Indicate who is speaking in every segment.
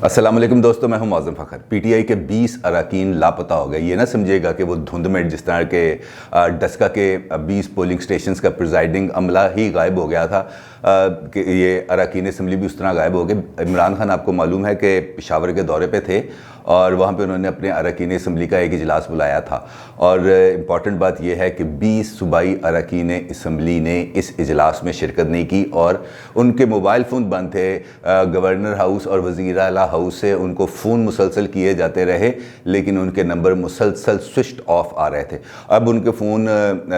Speaker 1: अस्सलाम वालेकुम दोस्तों, मैं हूं मौज़म फ़खर। पीटीआई के 20 अरकान लापता हो गए। ये ना समझिएगा कि वो धुंध में जिस तरह के डस्का के 20 पोलिंग स्टेशंस का प्रिजाइडिंग अमला ही गायब हो गया था कि ये अरकान असम्बली भी उस तरह गायब हो गए। इमरान खान आपको मालूम है कि पेशावर के दौरे पे थे और वहाँ पे उन्होंने अपने अरकान असम्बली का एक इजलास बुलाया था। और इम्पॉर्टेंट बात यह है कि 20 सूबाई अरकान असम्बली ने इस इजलास में शिरकत नहीं की और उनके मोबाइल फ़ोन बंद थे। गवर्नर हाउस और वज़ीर आला हाउस से उनको फ़ोन मुसलसल किए जाते रहे, लेकिन उनके नंबर मुसलसल स्विच्ड ऑफ आ रहे थे। अब उनके फ़ोन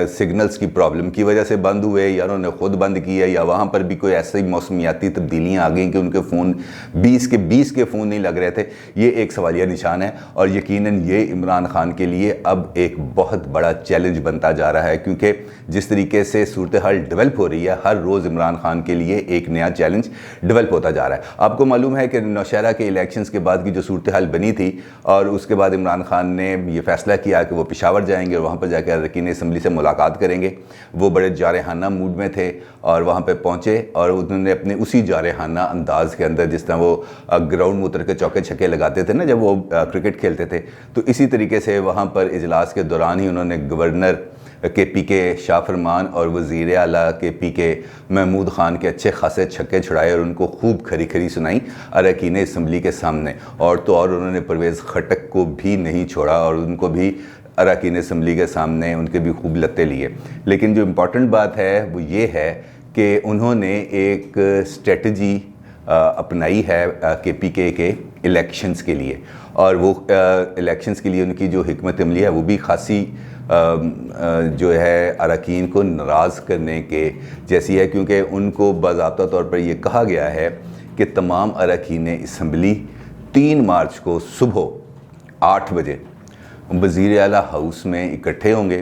Speaker 1: सिग्नल्स की प्रॉब्लम की वजह से बंद हुए, या उन्होंने ख़ुद बंद किया, या वहाँ पर भी कोई ऐसी मौसमियाती तब्दीलियाँ आ गई कि उनके फ़ोन 20 के फ़ोन नहीं लग रहे थे। ये एक सवालिया निशान है और यकीनन ये इमरान खान के लिए अब एक बहुत बड़ा चैलेंज बनता जा रहा है, क्योंकि जिस तरीके से सूरत हाल डेवलप हो रही है, हर रोज़ इमरान खान के लिए एक नया चैलेंज डेवलप होता जा रहा है। आपको मालूम है कि नौशहरा के इलेक्शंस के बाद की जो सूरत हाल बनी थी, और उसके बाद इमरान खान ने ये फैसला किया कि वो पेशावर जाएंगे और वहाँ पर जाकर अरकान असम्बली से मुलाकात करेंगे। वो बड़े जारहाना मूड में थे और वहाँ पर पहुँचे और उन्होंने अपने उसी जारहाना अंदाज के अंदर, जिस तरह वो ग्राउंड में उतर के चौके छक्के लगाते थे ना जब वो क्रिकेट खेलते थे, तो इसी तरीके से वहाँ पर इजलास के दौरान ही उन्होंने गवर्नर के पीके शाह फरमान और वज़ीर आला के पीके महमूद ख़ान के अच्छे खासे छक्के छुड़ाए और उनको खूब खरी खरी सुनाई अरकान असम्बली के सामने। और तो और उन्होंने परवेज़ खटक को भी नहीं छोड़ा और उनको भी अरकान असम्बली के सामने उनके भी खूब लत्ते लिए। लेकिन जो इम्पॉर्टेंट बात है वो ये है कि उन्होंने एक स्ट्रेटजी अपनाई है के पीके के इलेक्शंस के लिए, और वो इलेक्शंस के लिए उनकी जो हिकमत अमली है वो भी खासी जो है अरकान को नाराज़ करने के जैसी है, क्योंकि उनको बाज़ाब्ता तौर पर यह कहा गया है कि तमाम अरकान असम्बली 3 मार्च को सुबह 8 बजे वज़ीर आला हाउस में इकट्ठे होंगे।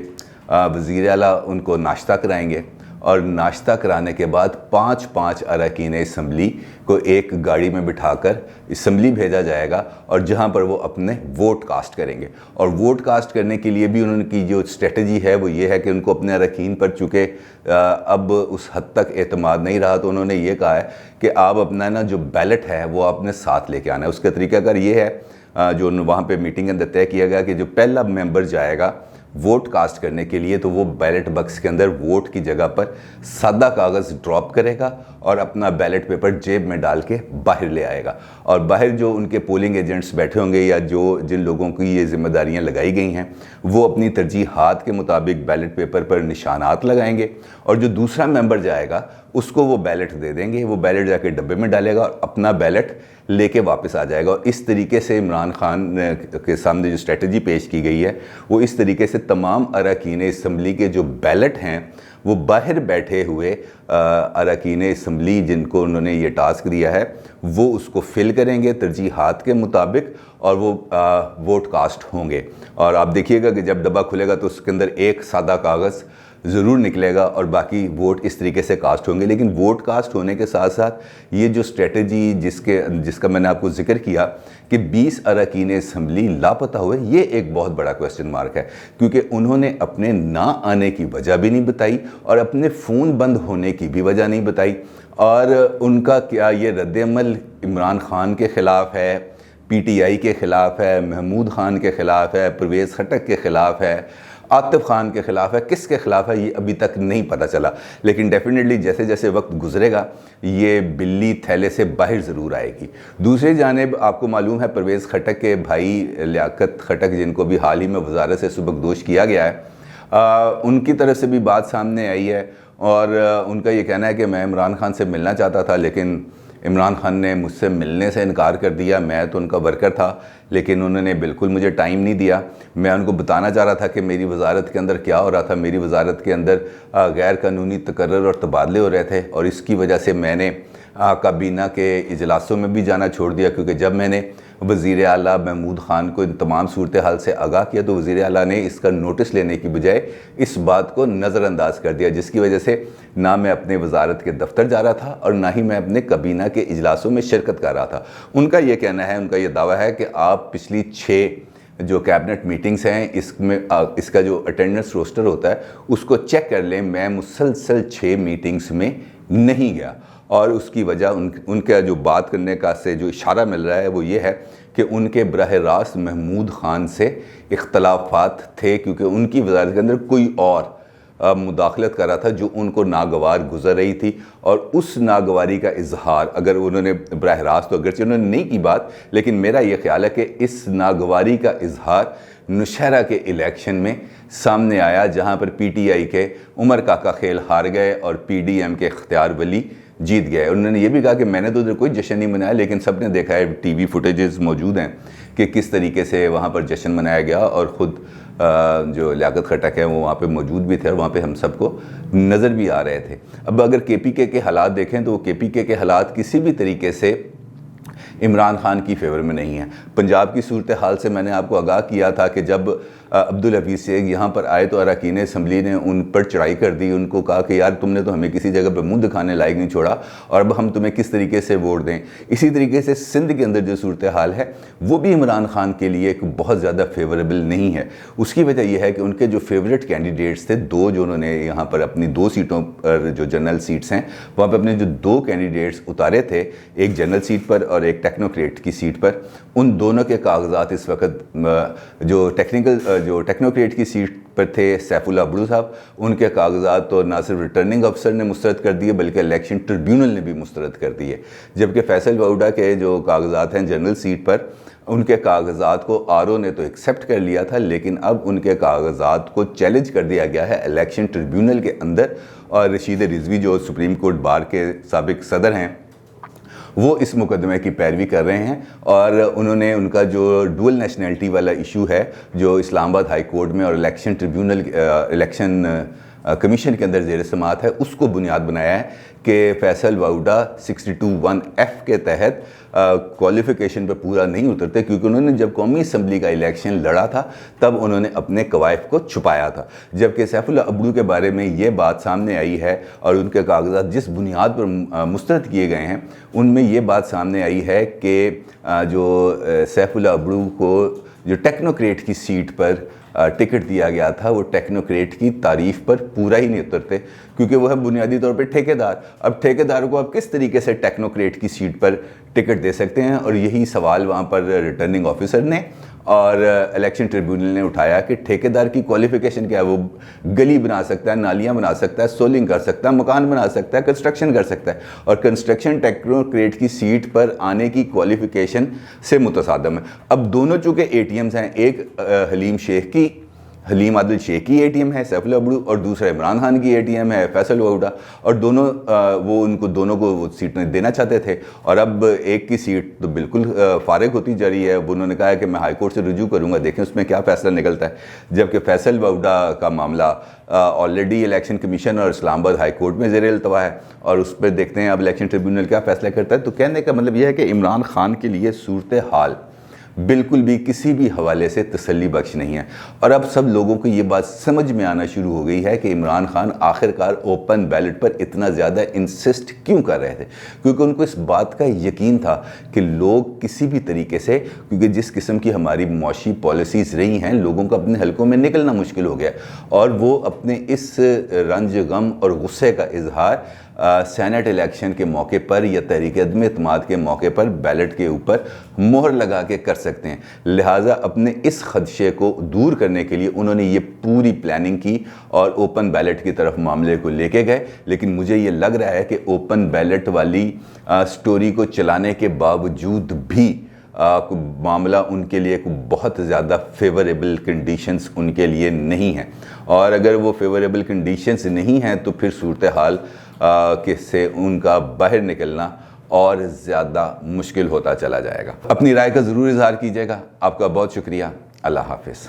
Speaker 1: वज़ीर आला उनको नाश्ता कराएंगे और नाश्ता कराने के बाद 5-5 अरकान असम्बली को एक गाड़ी में बिठाकर असम्बली भेजा जाएगा और जहां पर वो अपने वोट कास्ट करेंगे। और वोट कास्ट करने के लिए भी उनकी जो स्ट्रेटजी है वो ये है कि उनको अपने अरकान पर चूँकि अब उस हद तक एतमाद नहीं रहा, तो उन्होंने ये कहा है कि आप अपना ना जो बैलेट है वो अपने साथ लेके आना है। उसका तरीकाकार ये है जो वहाँ पर मीटिंग के अंदर तय किया गया कि जो पहला मेंबर जाएगा वोट कास्ट करने के लिए, तो वो बैलेट बक्स के अंदर वोट की जगह पर सादा कागज़ ड्रॉप करेगा और अपना बैलेट पेपर जेब में डाल के बाहर ले आएगा। और बाहर जो उनके पोलिंग एजेंट्स बैठे होंगे या जो जिन लोगों की ये जिम्मेदारियां लगाई गई हैं, वो अपनी तरजीहात के मुताबिक बैलेट पेपर पर निशानात लगाएंगे और जो दूसरा मेंबर जाएगा उसको वो बैलेट दे देंगे। वो बैलेट जाके डब्बे में डालेगा और अपना बैलेट लेके वापस आ जाएगा। और इस तरीके से इमरान खान के सामने जो स्ट्रेटजी पेश की गई है वो इस तरीके से तमाम अरकान असम्बली के जो बैलेट हैं वो बाहर बैठे हुए अरकान असम्बली जिनको उन्होंने ये टास्क दिया है वो उसको फिल करेंगे तरजीहात के मुताबिक और वो वोट कास्ट होंगे। और आप देखिएगा कि जब डब्बा खुलेगा तो उसके अंदर एक सादा कागज़ ज़रूर निकलेगा और बाकी वोट इस तरीके से कास्ट होंगे। लेकिन वोट कास्ट होने के साथ साथ ये जो स्ट्रेटजी जिसका मैंने आपको जिक्र किया कि 20 अरकान असम्बली लापता हुए, ये एक बहुत बड़ा क्वेश्चन मार्क है, क्योंकि उन्होंने अपने ना आने की वजह भी नहीं बताई और अपने फ़ोन बंद होने की भी वजह नहीं बताई। और उनका क्या ये रद्द-ए-अमल इमरान खान के ख़िलाफ़ है, पीटीआई के ख़िलाफ़ है, महमूद ख़ान के ख़िलाफ़ है, परवेज़ खटक के ख़िलाफ़ है, आतिफ खान के ख़िलाफ़ है, किसके ख़िलाफ़ है ये अभी तक नहीं पता चला। लेकिन डेफिनेटली जैसे जैसे वक्त गुजरेगा ये बिल्ली थैले से बाहर ज़रूर आएगी। दूसरी जानिब आपको मालूम है परवेज़ खटक के भाई लियाकत खटक, जिनको भी हाल ही में वज़ारत से सुबकदोश किया गया है, उनकी तरफ से भी बात सामने आई है और उनका ये कहना है कि मैं इमरान खान से मिलना चाहता था, लेकिन इमरान खान ने मुझसे मिलने से इनकार कर दिया। मैं तो उनका वर्कर था, लेकिन उन्होंने बिल्कुल मुझे टाइम नहीं दिया। मैं उनको बताना चाह रहा था कि मेरी वजारत के अंदर क्या हो रहा था। मेरी वजारत के अंदर गैर कानूनी तकर्रर और तबादले हो रहे थे और इसकी वजह से मैंने काबीना के इजलासों में भी जाना छोड़ दिया, क्योंकि जब मैंने वज़ीर आला महमूद ख़ान को इन तमाम सूरत हाल से आगाह किया तो वज़ीर आला ने इसका नोटिस लेने की बजाय इस बात को नज़रअंदाज कर दिया, जिसकी वजह से ना मैं अपने वजारत के दफ्तर जा रहा था और ना ही मैं अपने काबीना के इजलासों में शिरकत कर रहा था। उनका ये कहना है, उनका ये दावा है कि आप पिछली 6 जो कैबिनेट मीटिंग्स हैं इसमें इसका जो अटेंडेंस रोस्टर होता है उसको चेक कर लें। मैं मुसलसल 6 मीटिंग्स में नहीं गया और उसकी वजह उनका जो बात करने का से जो इशारा मिल रहा है वो ये है कि उनके बराह रास्त महमूद ख़ान से इख्तलाफात थे, क्योंकि उनकी वज़ारत के अंदर कोई और मुदाखलत कर रहा था जो उनको नागवार गुजर रही थी, और उस नागवारी का इजहार अगर उन्होंने बराह रास्त तो अगरचे उन्होंने नहीं की बात, लेकिन मेरा ये ख्याल है कि इस नागवारी का इजहार नौशहरा के इलेक्शन में सामने आया, जहाँ पर PTI के उमर काका खेल हार गए और PDM के इख्तियार वली जीत गए। उन्होंने ये भी कहा कि मैंने तो उधर कोई जश्न नहीं मनाया, लेकिन सब ने देखा है, TV फुटेजेस मौजूद हैं कि किस तरीके से वहाँ पर जश्न मनाया गया, और ख़ुद जो लियाकत खटक है वो वहाँ पे मौजूद भी थे और वहाँ पे हम सबको नज़र भी आ रहे थे। अब अगर KPK के हालात देखें तो KPK के हालात किसी भी तरीके से इमरान खान की फेवर में नहीं है। पंजाब की सूरत हाल से मैंने आपको आगाह किया था कि जब अब्दुल हफीज़ शेख यहाँ पर आए तो अरकान असम्बली ने उन पर चढ़ाई कर दी, उनको कहा कि यार तुमने तो हमें किसी जगह पर मुँह दिखाने लायक नहीं छोड़ा और अब हम तुम्हें किस तरीके से वोट दें। इसी तरीके से सिंध के अंदर जो सूरत हाल है वो भी इमरान खान के लिए एक बहुत ज़्यादा फेवरेबल नहीं है। उसकी वजह यह है कि उनके जो फेवरेट कैंडिडेट्स थे, दो जो उन्होंने यहाँ पर अपनी 2 सीटों पर जो जनरल सीट्स हैं वहाँ पर अपने जो 2 कैंडिडेट्स उतारे थे, एक जनरल सीट पर और एक टेक्नोक्रेट की सीट पर, उन दोनों के कागजात इस वक्त जो टेक्नोक्रेट की सीट पर थे सैफुल्लाह अब्दू साहब, उनके कागजात तो ना सिर्फ रिटर्निंग अफसर ने मुस्तरद कर दिए बल्कि इलेक्शन ट्रिब्यूनल ने भी मुस्तरद कर दिए। जबकि फैसल वाउडा के जो कागजात हैं जनरल सीट पर, उनके कागजात को RO ने तो एक्सेप्ट कर लिया था, लेकिन अब उनके कागजात को चैलेंज कर दिया गया है इलेक्शन ट्रिब्यूनल के अंदर। और रशीद रिजवी जो सुप्रीम कोर्ट बार के साबिक सदर हैं वो इस मुकदमे की पैरवी कर रहे हैं, और उन्होंने उनका जो डुअल नेशनैलिटी वाला इशू है जो इस्लामाबाद हाई कोर्ट में और इलेक्शन ट्रिब्यूनल इलेक्शन कमीशन के अंदर ज़ेर समात है, उसको बुनियाद बनाया है कि फैसल वाउडा 62(1)F के तहत क्वालिफ़िकेशन पर पूरा नहीं उतरते, क्योंकि उन्होंने जब कौमी असम्बली का इलेक्शन लड़ा था तब उन्होंने अपने कवायफ को छुपाया था। जबकि सैफुल्लाह अब्दू के बारे में ये बात सामने आई है और उनके कागजात जिस बुनियाद पर मुस्तरद किए गए हैं उनमें ये बात सामने आई है कि जो सैफुल्लाह अब्दू को जो टेक्नोक्रेट की सीट पर टिकट दिया गया था वो टेक्नोक्रेट की तारीफ़ पर पूरा ही नहीं उतरते, क्योंकि वो है बुनियादी तौर पर ठेकेदार। अब ठेकेदार को आप किस तरीके से टेक्नोक्रेट की सीट पर टिकट दे सकते हैं? और यही सवाल वहाँ पर रिटर्निंग ऑफिसर ने और इलेक्शन ट्रिब्यूनल ने उठाया कि ठेकेदार की क्वालिफ़िकेशन क्या है। वो गली बना सकता है, नालियाँ बना सकता है, सोलिंग कर सकता है, मकान बना सकता है, कंस्ट्रक्शन कर सकता है, और कंस्ट्रक्शन टेक्नोक्रेट की सीट पर आने की क्वालिफ़िकेशन से मुतसादम है। अब दोनों चूँकि ATMs हैं, एक हलीम आदिल शेख की ATM है सैफुल्लाह अब्दू और दूसरा इमरान खान की ATM है फैसल वाउडा, और दोनों वो दोनों को वो सीटें देना चाहते थे। और अब एक की सीट तो बिल्कुल फारिग होती जा रही है। उन्होंने कहा है कि मैं हाई कोर्ट से रुजू करूँगा, देखें उसमें क्या फ़ैसला निकलता है। जबकि फैसल वाउडा का मामला ऑलरेडी इलेक्शन कमीशन और इस्लामाबाद हाई कोर्ट में ज़ेर अल्तवा है, और उस पर देखते हैं अब इलेक्शन ट्रिब्यूनल क्या फ़ैसला करता है। तो कहने का मतलब यह है कि इमरान खान के लिए सूरत हाल बिल्कुल भी किसी भी हवाले से तसल्ली बख्श नहीं है। और अब सब लोगों को ये बात समझ में आना शुरू हो गई है कि इमरान खान आखिरकार ओपन बैलेट पर इतना ज़्यादा इंसिस्ट क्यों कर रहे थे, क्योंकि उनको इस बात का यकीन था कि लोग किसी भी तरीके से, क्योंकि जिस किस्म की हमारी मुआशी पॉलिसीज़ रही हैं, लोगों को अपने हलकों में निकलना मुश्किल हो गया, और वो अपने इस रंज गम और गुस्से का इजहार सेनेट इलेक्शन के मौके पर या तहरीक अदम एतमाद के मौके पर बैलेट के ऊपर मोहर लगा के कर सकते हैं। लिहाजा अपने इस खदशे को दूर करने के लिए उन्होंने ये पूरी प्लानिंग की और ओपन बैलेट की तरफ मामले को लेके गए। लेकिन मुझे ये लग रहा है कि ओपन बैलेट वाली स्टोरी को चलाने के बावजूद भी मामला उनके लिए बहुत ज़्यादा फेवरेबल कंडीशंस उनके लिए नहीं हैं, और अगर वो फेवरेबल कंडीशंस नहीं हैं तो फिर सूरत हाल से उनका बाहर निकलना और ज़्यादा मुश्किल होता चला जाएगा। अपनी राय का ज़रूर इज़हार कीजिएगा। आपका बहुत शुक्रिया। अल्लाह हाफ़िज़।